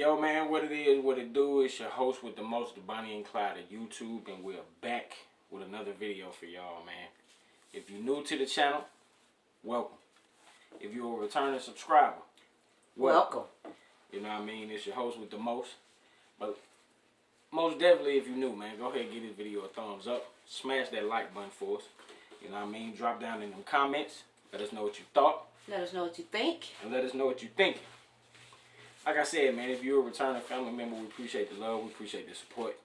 Yo, man, what it is, what it do, it's your host with the most, the Bonnie and Clyde of YouTube, and we're back with another video for y'all, man. If you're new to the channel, welcome. If you're a returning subscriber, welcome. You know what I mean? It's your host with the most. But most definitely, if you're new, man, go ahead and give this video a thumbs up. Smash that like button for us. You know what I mean? Drop down in them comments. Let us know what you thought. Let us know what you think. And let us know what you're thinking. Like I said, man, if you're a returning family member, we appreciate the love. We appreciate the support.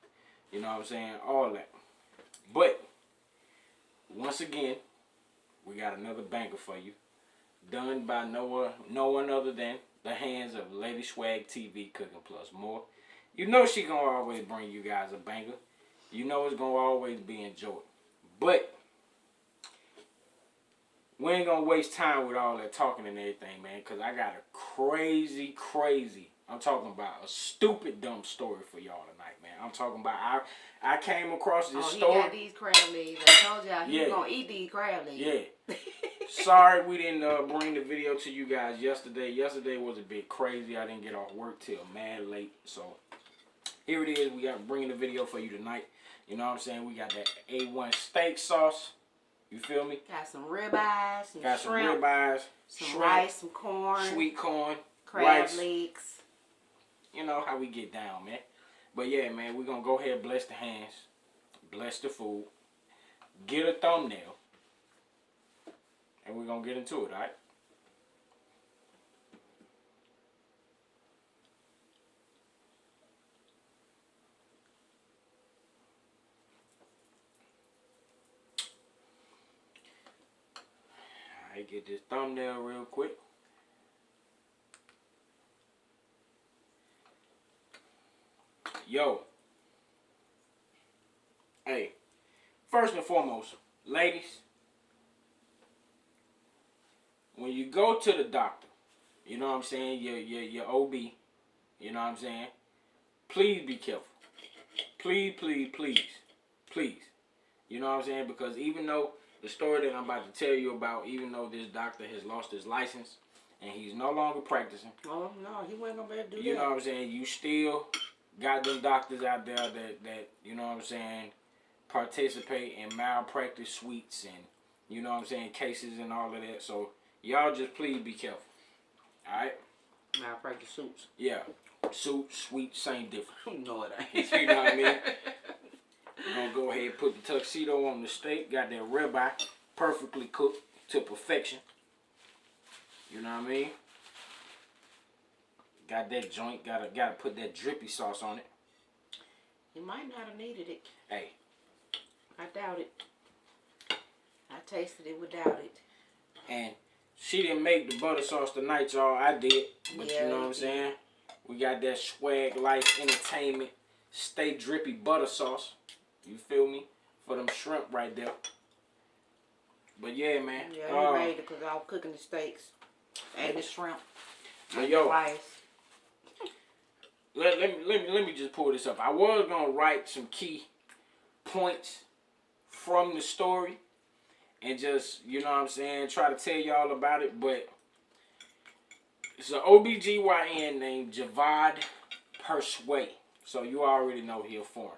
You know what I'm saying? All that. But, once again, we got another banger for you. Done by no one other than the hands of Lady Swag TV Cooking Plus More. You know she gonna always bring you guys a banger. You know it's gonna always be enjoyed. But, we ain't gonna waste time with all that talking and everything, man, because I got a crazy, I'm talking about a stupid, dumb story for y'all tonight, man. I'm talking about, I came across this story. He got these crab legs. I told y'all he was gonna eat these crab legs. Yeah. Sorry we didn't bring the video to you guys yesterday. Yesterday was a bit crazy. I didn't get off work till mad late. So, here it is. We got bringing the video for you tonight. You know what I'm saying? We got that A1 steak sauce. You feel me? Got some ribeyes, some shrimp, some ribeyes, some rice, some corn, sweet corn, crab rice. legs. You know how we get down, man. But yeah, man, we're going to go ahead and bless the hands, bless the food, get a thumbnail, and we're going to get into it, all right? Get this thumbnail real quick. Yo. Hey. First and foremost, ladies, when you go to the doctor, you know what I'm saying, your OB, you know what I'm saying, please be careful. Please. You know what I'm saying? Because even though the story that I'm about to tell you about, even though this doctor has lost his license and he's no longer practicing. Oh, no, he wasn't going to be able to do that. You know what I'm saying? You still got them doctors out there that, you know what I'm saying, participate in malpractice suites and, you know what I'm saying, cases and all of that. So, y'all just please be careful. Alright? Malpractice suits. Yeah. Suit, suite, same difference. No, it ain't. You know what I mean? We're going to go ahead and put the tuxedo on the steak. Got that ribeye perfectly cooked to perfection. You know what I mean? Got that joint. Gotta put that drippy sauce on it. He might not have needed it. Hey. I doubt it. I tasted it without it. And she didn't make the butter sauce tonight, y'all. I did. But yeah, you know what I'm saying? We got that Swag Life Entertainment Stay Drippy butter sauce. You feel me? For them shrimp right there. But yeah, man. Yeah, you ready to cook. I was cooking the steaks and the shrimp. And yo, rice. let me just pull this up. I was gonna write some key points from the story and just, you know what I'm saying, try to tell y'all about it, but it's an OBGYN named Javad Persuade. So you already know he's a foreigner.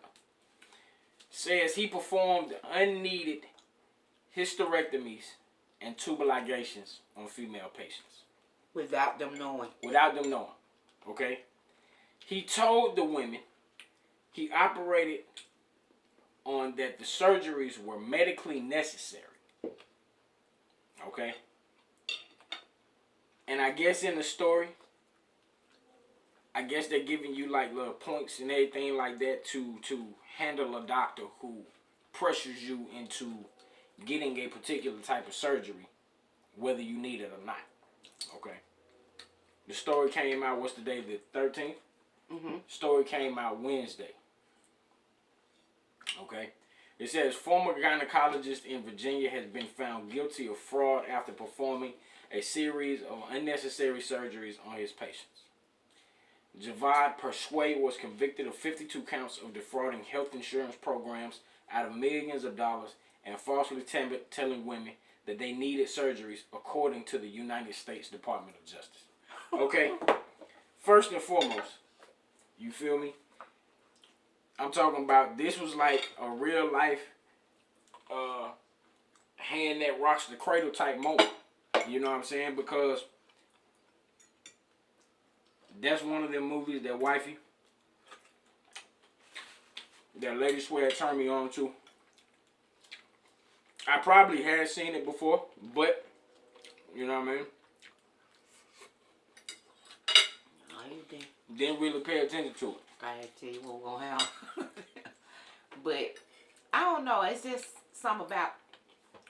Says he performed unneeded hysterectomies and tubal ligations on female patients. Without them knowing. Without them knowing. Okay? He told the women he operated on that the surgeries were medically necessary. Okay? And I guess in the story, I guess they're giving you like little points and everything like that to handle a doctor who pressures you into getting a particular type of surgery, whether you need it or not. Okay. The story came out, what's the day? The 13th? Mm-hmm. Story came out Wednesday. Okay. It says, former gynecologist in Virginia has been found guilty of fraud after performing a series of unnecessary surgeries on his patients. Javad Persuade was convicted of 52 counts of defrauding health insurance programs out of millions of dollars and falsely telling women that they needed surgeries according to the United States Department of Justice. Okay, first and foremost, You feel me? I'm talking about this was like a real life hand that rocks the cradle type moment. You know what I'm saying? Because that's one of them movies that wifey, that Lady Swag turned me on to. I probably had seen it before, but you know what I mean? No, you didn't. Didn't really pay attention to it. I had to tell you what we're gonna have. But I don't know. It's just something about.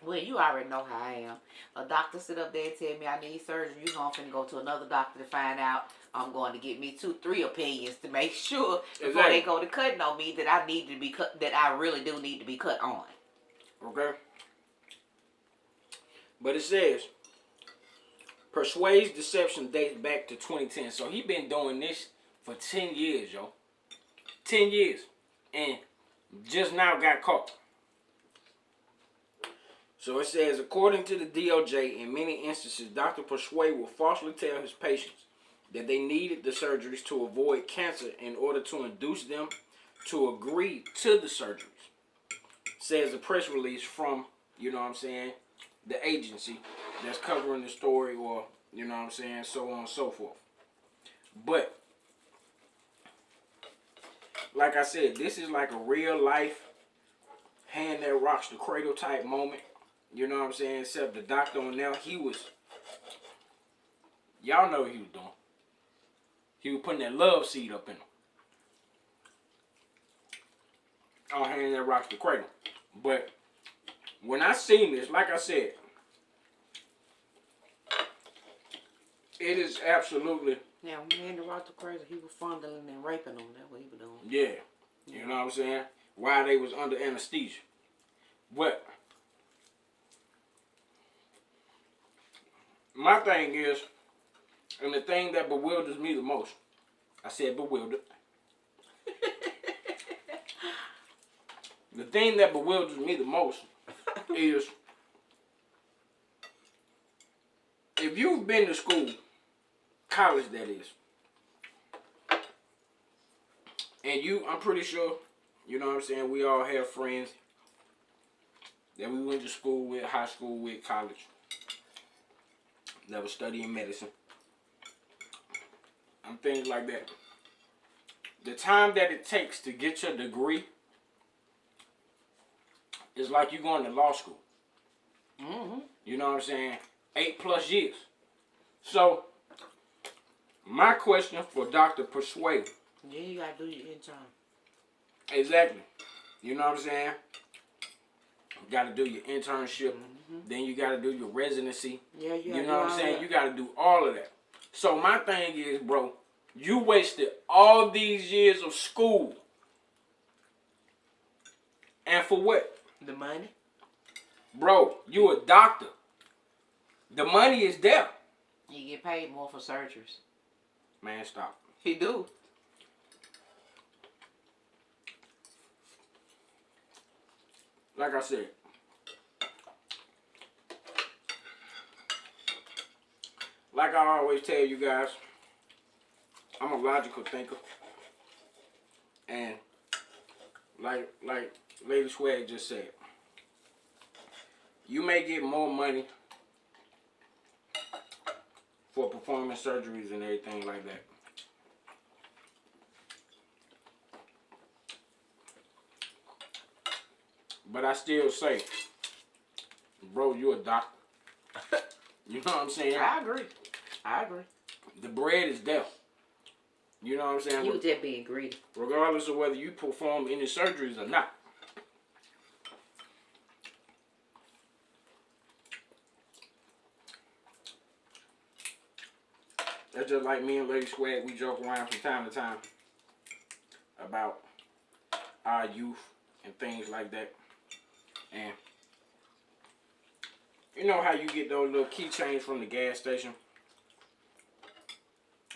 Well, you already know how I am. A doctor sit up there and tell me I need surgery. You know I'm finna go to another doctor to find out. I'm going to get me 2-3 opinions to make sure before they go to cutting on me that I need to be cut. That I really do need to be cut on. Okay. But it says, Persuade's deception dates back to 2010. So he been doing this for 10 years, yo. 10 years. And just now got caught. So it says, according to the DOJ, in many instances, Dr. Persuade will falsely tell his patients that they needed the surgeries to avoid cancer in order to induce them to agree to the surgeries. Says a press release from, you know what I'm saying, the agency that's covering the story, or, you know what I'm saying, so on and so forth. But, like I said, this is like a real life hand that rocks the cradle type moment. You know what I'm saying? Except the doctor on there, he was, y'all know what he was doing. He was putting that love seed up in him. On hand that rocks the cradle. But when I seen this, like I said, it is absolutely. Now, man, the rock the crazy, he was fondling and raping them. That's what he was doing. Yeah. You know what I'm saying? While they was under anesthesia. But my thing is, and the thing that bewilders me the most, I said bewildered. The thing that bewilders me the most is, if you've been to school, college that is, and I'm pretty sure, you know what I'm saying, we all have friends that we went to school with, high school with, college, that was studying medicine, and things like that. The time that it takes to get your degree is like you going to law school. Mm-hmm. You know what I'm saying? 8+ years. So, my question for Dr. Persuade. Yeah, you gotta do your intern. Exactly. You know what I'm saying? You gotta do your internship. Mm-hmm. Then you gotta do your residency. Yeah, you know what I'm saying? You gotta do all of that. So my thing is, bro, you wasted all these years of school. And for what? The money. Bro, you a doctor. The money is there. You get paid more for surgeries. Man, stop. He do. Like I said, like I always tell you guys, I'm a logical thinker. And like Lady Swag just said, you may get more money for performing surgeries and everything like that. But I still say, bro, you a doctor. You know what I'm saying? I agree. The bread is there. You know what I'm saying? You was just being greedy. Regardless of whether you perform any surgeries or not. That's just like me and Lady Swag, we joke around from time to time about our youth and things like that. And you know how you get those little keychains from the gas station?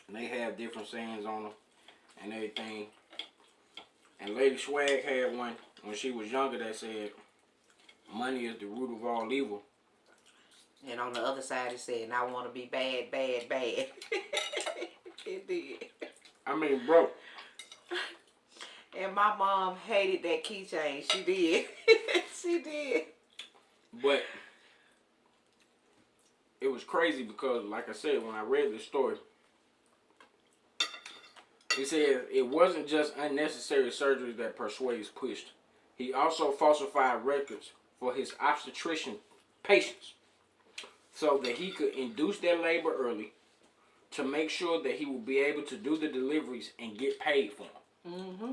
And they have different sayings on them and everything. And Lady Swag had one when she was younger that said, money is the root of all evil. And on the other side it said, I want to be bad, bad, bad. It did. I mean, bro, And my mom hated that keychain. She did. She did. But it was crazy because, like I said, when I read this story, it said it wasn't just unnecessary surgeries that Persuades pushed. He also falsified records for his obstetrician patients so that he could induce their labor early to make sure that he would be able to do the deliveries and get paid for them. Mm-hmm.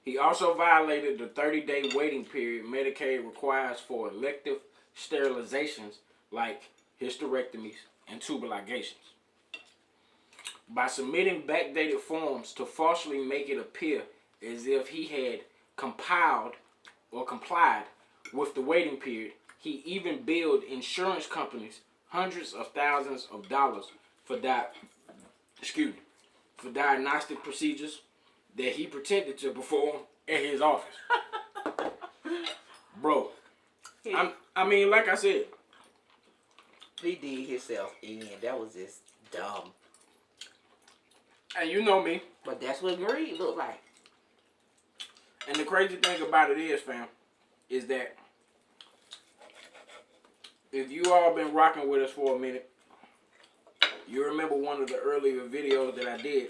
He also violated the 30-day waiting period Medicaid requires for elective sterilizations like hysterectomies and tubal ligations. By submitting backdated forms to falsely make it appear as if he had compiled or complied with the waiting period, he even billed insurance companies hundreds of thousands of dollars for diagnostic procedures that he pretended to perform at his office. Bro, I mean, like I said, he did himself in. That was just dumb. And you know me. But that's what greed looked like. And the crazy thing about it is, fam, is that if you all been rocking with us for a minute, you remember one of the earlier videos that I did,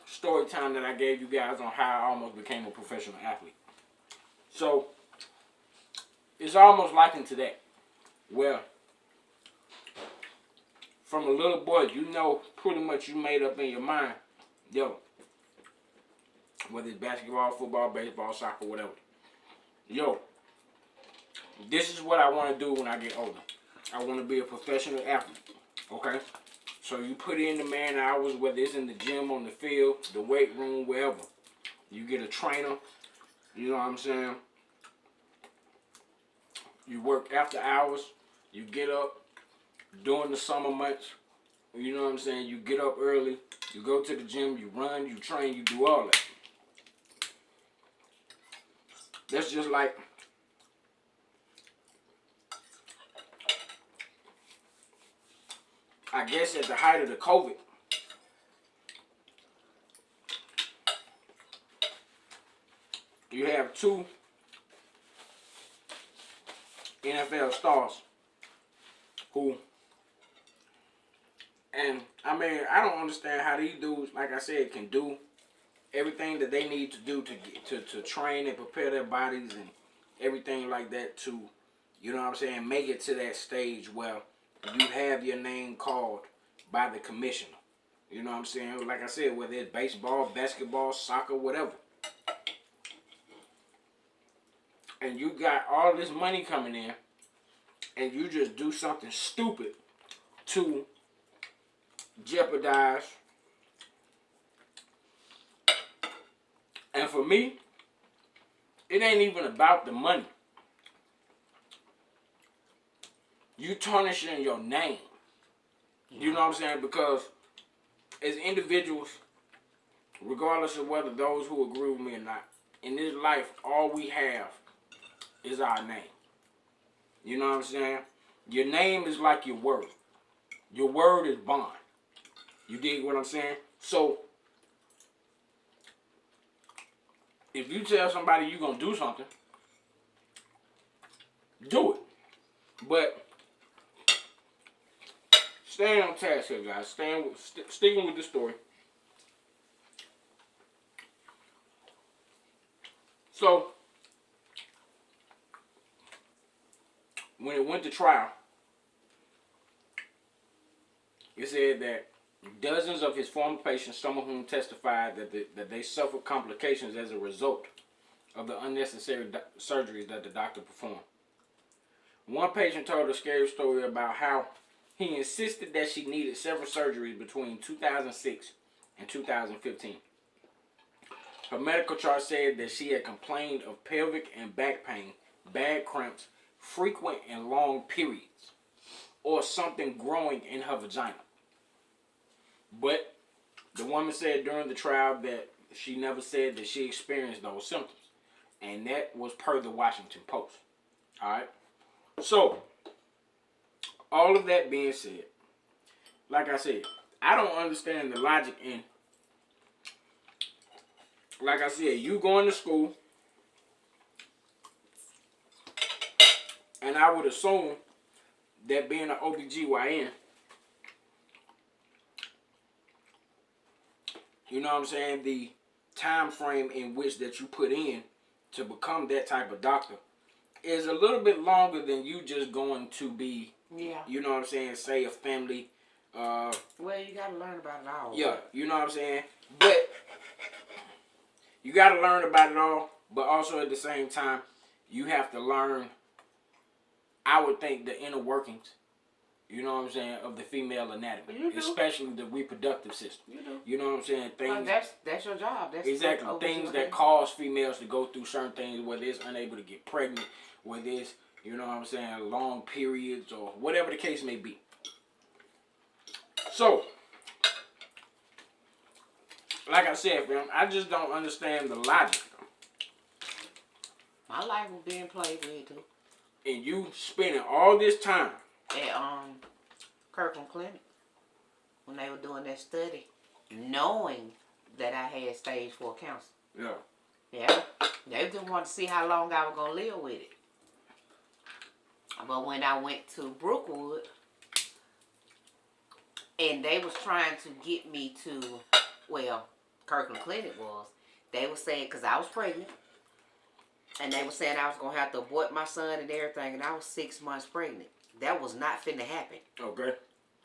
story time that I gave you guys on how I almost became a professional athlete. So, it's almost likened to that. Well, from a little boy, you know pretty much you made up in your mind, yo, whether it's basketball, football, baseball, soccer, whatever. Yo, this is what I want to do when I get older. I want to be a professional athlete, okay? So you put in the man hours, whether it's in the gym, on the field, the weight room, wherever. You get a trainer, you know what I'm saying? You work after hours, you get up during the summer months, you know what I'm saying? You get up early, you go to the gym, you run, you train, you do all that. That's just like I guess at the height of the COVID, you have two NFL stars who, and I mean, I don't understand how these dudes, like I said, can do everything that they need to do to get to train and prepare their bodies and everything like that to, you know what I'm saying, make it to that stage where you have your name called by the commissioner. You know what I'm saying? Like I said, whether it's baseball, basketball, soccer, whatever. And you got all this money coming in, and you just do something stupid to jeopardize. And for me, it ain't even about the money. You tarnishing your name. You know what I'm saying? Because as individuals, regardless of whether those who agree with me or not, in this life, all we have is our name. You know what I'm saying? Your name is like your word. Your word is bond. You dig what I'm saying? So, if you tell somebody you're going to do something, do it. But staying on task here, guys. Sticking with the story. So, when it went to trial, it said that dozens of his former patients, some of whom testified that they suffered complications as a result of the unnecessary surgeries that the doctor performed. One patient told a scary story about how he insisted that she needed several surgeries between 2006 and 2015. Her medical chart said that she had complained of pelvic and back pain, bad cramps, frequent and long periods, or something growing in her vagina. But the woman said during the trial that she never said that she experienced those symptoms. And that was per the Washington Post. Alright? So, all of that being said, like I said, I don't understand the logic in, like I said, you going to school, and I would assume that being an OBGYN, you know what I'm saying, the time frame in which that you put in to become that type of doctor is a little bit longer than you just going to be, you know what I'm saying, say a family. Well, you got to learn about it all. Yeah, you know what I'm saying? But you got to learn about it all, but also at the same time, you have to learn, I would think, the inner workings, you know what I'm saying, of the female anatomy, especially the reproductive system. You do. You know what I'm saying? Things. That's your job. That's exactly. Things that cause females to go through certain things, whether it's unable to get pregnant, whether it's, you know what I'm saying, long periods or whatever the case may be. So, like I said, fam, I just don't understand the logic. My life was being played with too. And you spending all this time at Kirkland Clinic when they were doing that study, knowing that I had stage 4 cancer. Yeah. Yeah. They just wanted to see how long I was gonna live with it. But when I went to Brookwood, and they was trying to get me to, well, Kirkland Clinic was, they were saying, because I was pregnant, and they were saying I was going to have to abort my son and everything, and I was 6 months pregnant. That was not finna happen. Okay.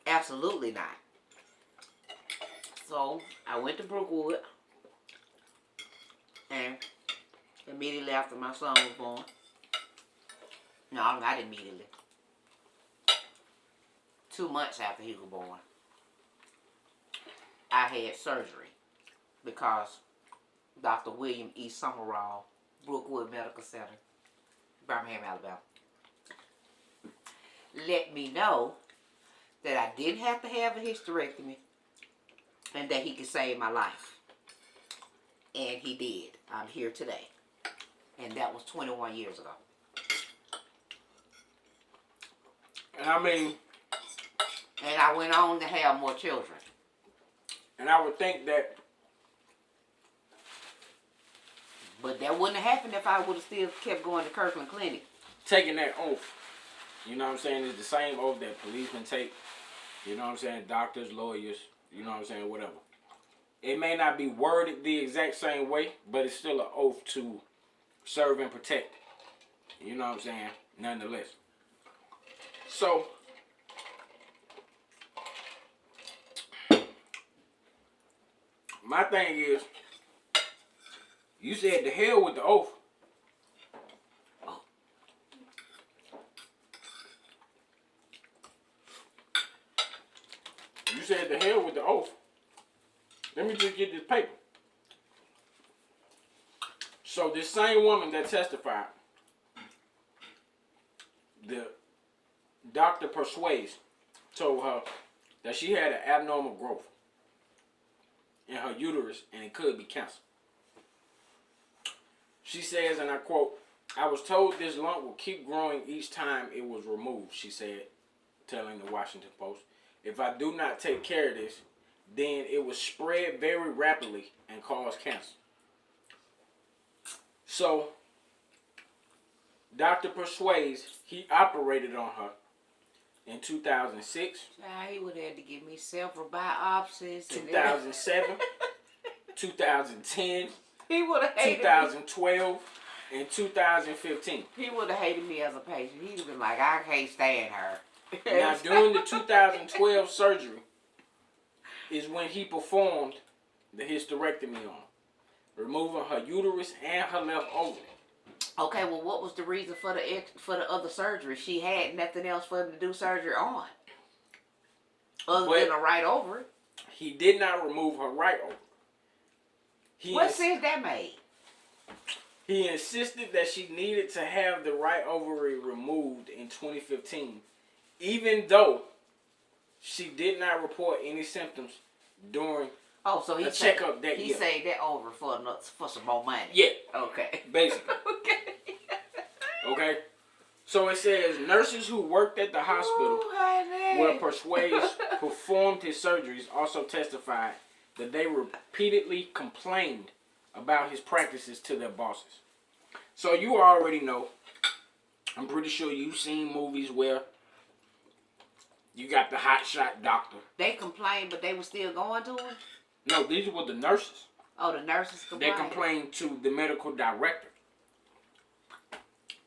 Absolutely not. So, I went to Brookwood, and immediately after my son was born, no, not immediately, 2 months after he was born, I had surgery because Dr. William E. Summerall, Brookwood Medical Center, Birmingham, Alabama, let me know that I didn't have to have a hysterectomy and that he could save my life. And he did. I'm here today. And that was 21 years ago. And I mean... And I went on to have more children. And I would think that... But that wouldn't have happened if I would have still kept going to Kirkland Clinic. Taking that oath, you know what I'm saying, is the same oath that policemen take. You know what I'm saying? Doctors, lawyers, you know what I'm saying, whatever. It may not be worded the exact same way, but it's still an oath to serve and protect. You know what I'm saying? Nonetheless. So... my thing is, you said the hell with the oath. You said the hell with the oath. Let me just get this paper. So this same woman that testified, the Dr. Persuades told her that she had an abnormal growth in her uterus, and it could be cancer. She says, and I quote, "I was told this lump will keep growing each time it was removed," she said, telling the Washington Post. "If I do not take care of this, then it will spread very rapidly and cause cancer." So, Dr. Persuades, he operated on her in 2006. He would have had to give me several biopsies. 2007, 2010, he would have hated 2012, and 2015. He would have hated me as a patient. He'd have been like, I can't stand her. Now, during the 2012 surgery is when he performed the hysterectomy on her, removing her uterus and her left ovary. Okay, well, what was the reason for the other surgery? She had nothing else for him to do surgery on, other than a right ovary. He did not remove her right ovary. What sense that made? He insisted that she needed to have the right ovary removed in 2015, even though she did not report any symptoms during a checkup that year. He saved that over for some more money. Yeah. Okay. Basically. Okay. Okay. So it says nurses who worked at the hospital where Persuades performed his surgeries also testified that they repeatedly complained about his practices to their bosses. So you already know. I'm pretty sure you've seen movies where you got the hotshot doctor. They complained, but they were still going to him? No, these were the nurses. Oh, the nurses complained? They complained to the medical director.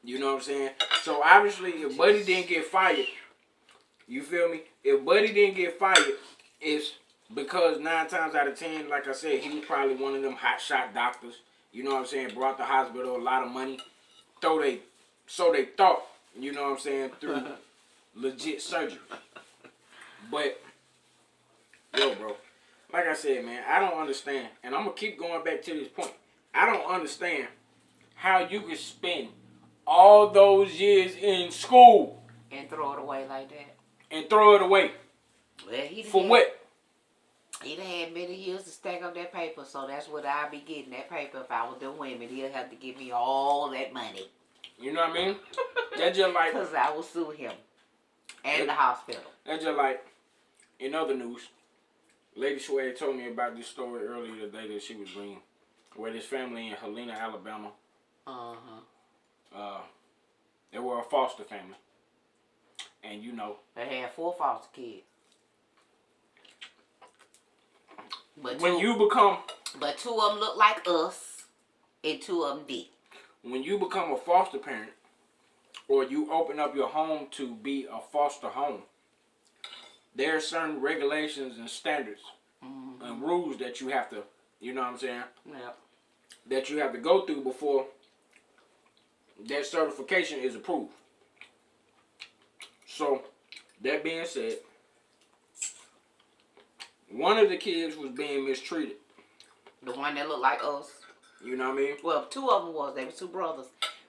You know what I'm saying? So obviously, if Buddy didn't get fired, you feel me? If Buddy didn't get fired, it's because 9 times out of 10, like I said, he was probably one of them hotshot doctors. You know what I'm saying? Brought the hospital a lot of money. So they thought, you know what I'm saying, through legit surgery. But, yo, bro, like I said, man, I don't understand. And I'm going to keep going back to this point. I don't understand how you can spend all those years in school and throw it away like that. And throw it away. Well, for what? He'd had many years to stack up that paper, so that's what I'd be getting, that paper. If I was the women, he'll have to give me all that money. You know what I mean? That's just like... Because I will sue him. And the hospital. That's just like, in other news, Lady Sway told me about this story earlier today that she was bringing, where this family in Helena, Alabama, they were a foster family. And you know, they had 4 foster kids. But 2 of them look like us, and 2 of them did. When you become a foster parent, or you open up your home to be a foster home, there are certain regulations and standards and rules that you have to, you know what I'm saying? Yep. That you have to go through before that certification is approved. So, that being said, one of the kids was being mistreated. The one that looked like us. You know what I mean? Well, 2 of them was. They were 2 brothers.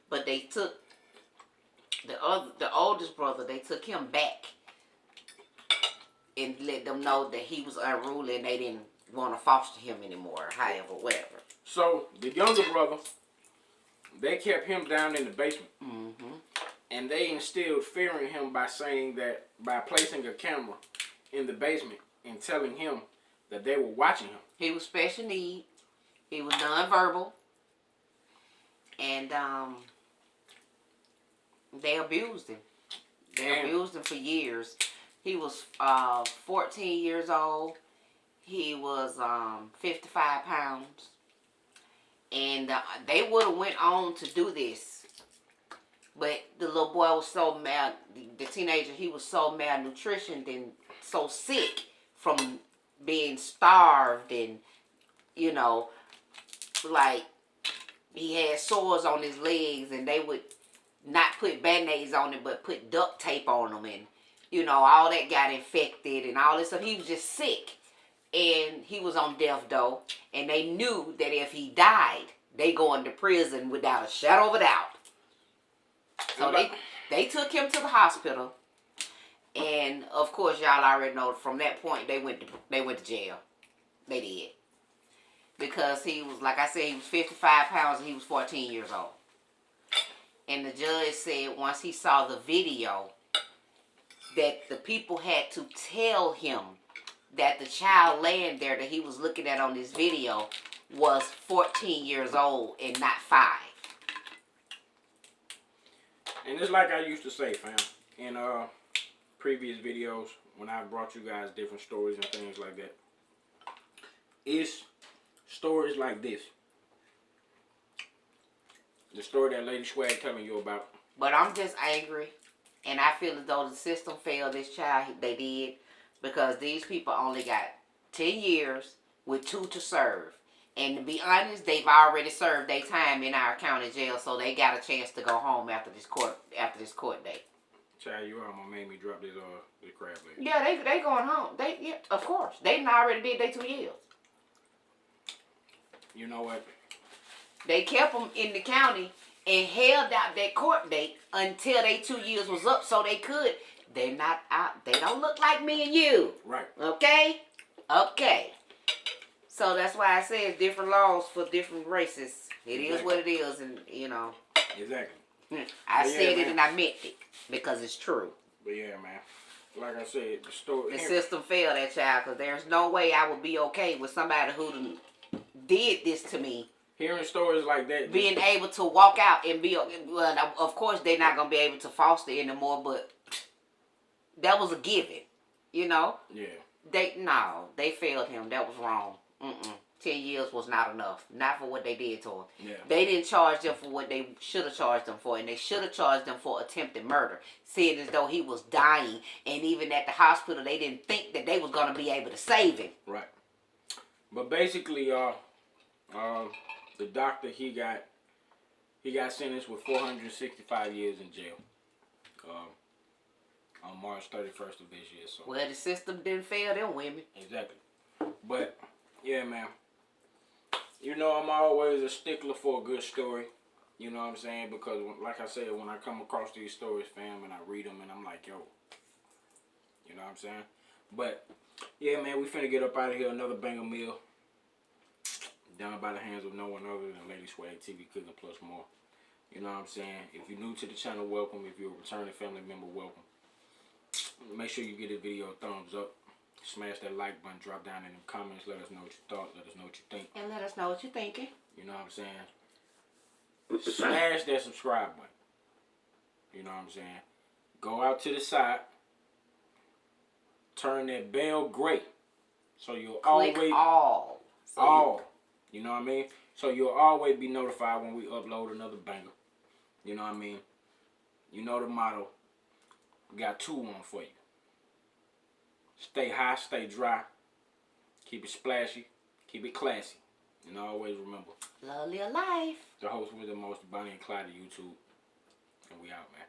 But they took the oldest brother, they took him back and let them know that he was unruly and they didn't want to foster him anymore, however, whatever. So, the younger brother, they kept him down in the basement. And they instilled fear in him by saying that, by placing a camera in the basement and telling him that they were watching him. He was special need. He was nonverbal. And they abused him. They abused him for years. He was 14 years old. He was 55 pounds. And they would have went on to do this. But the little boy was so the teenager, he was so malnutritioned and so sick from being starved and, you know, like he had sores on his legs and they would not put band-aids on it but put duct tape on them and, you know, all that got infected and all this stuff. He was just sick and he was on death row and they knew that if he died, they go into prison without a shadow of a doubt. So they took him to the hospital, and of course y'all already know from that point they went to jail. They did, because he was, like I said, he was 55 pounds and he was 14 years old. And the judge said once he saw the video that the people had to tell him that the child laying there that he was looking at on this video was 14 years old and not 5. And it's like I used to say, fam, in previous videos when I brought you guys different stories and things like that. It's stories like this. The story that Lady Swag telling you about. But I'm just angry, and I feel as though the system failed this child. They did, because these people only got 10 years with 2 to serve. And to be honest, they've already served their time in our county jail, so they got a chance to go home after this court date. Child, you almost made me drop this crab leg. Yeah, they going home. Yeah, of course. They done already did their 2 years. You know what? They kept them in the county and held out that court date until their 2 years was up, so they could. They're not out. They don't look like me and you. Right. Okay? Okay. So that's why I say it's different laws for different races. It is what it is, and you know. Exactly. I yeah, said it man. and I meant it because it's true. But yeah, man. Like I said, the story. The system failed that child because there's no way I would be okay with somebody who did this to me. Hearing stories like that. Being able to walk out and be, well, of course they're not going to be able to foster anymore, but that was a given, you know? Yeah. They failed him. That was wrong. 10 years was not enough. Not for what they did to him. Yeah. They didn't charge them for what they should have charged them for, and they should have charged them for attempted murder. Said as though he was dying, and even at the hospital, they didn't think that they was going to be able to save him. Right. But basically, y'all, the doctor, he got sentenced with 465 years in jail. On March 31st of this year. So. Well, the system didn't fail them women. Exactly. But, yeah, man. You know, I'm always a stickler for a good story. You know what I'm saying? Because, like I said, when I come across these stories, fam, and I read them, and I'm like, yo. You know what I'm saying? But, yeah, man, we finna get up out of here. Another banger meal. Done by the hands of no one other than Lady Swag TV Cooking Plus More. You know what I'm saying? If you're new to the channel, welcome. If you're a returning family member, welcome. Make sure you give this video a thumbs up. Smash that like button. Drop down in the comments. Let us know what you thought. Let us know what you think. And let us know what you're thinking. You know what I'm saying? Smash that subscribe button. You know what I'm saying? Go out to the side. Turn that bell gray. So you'll Click always... all. So all. You know what I mean? So you'll always be notified when we upload another banger. You know what I mean? You know the motto. We got 2 on for you. Stay high, stay dry. Keep it splashy. Keep it classy. And always remember. Love your life. The host with the most, Bonnie and Clyde of YouTube. And we out, man.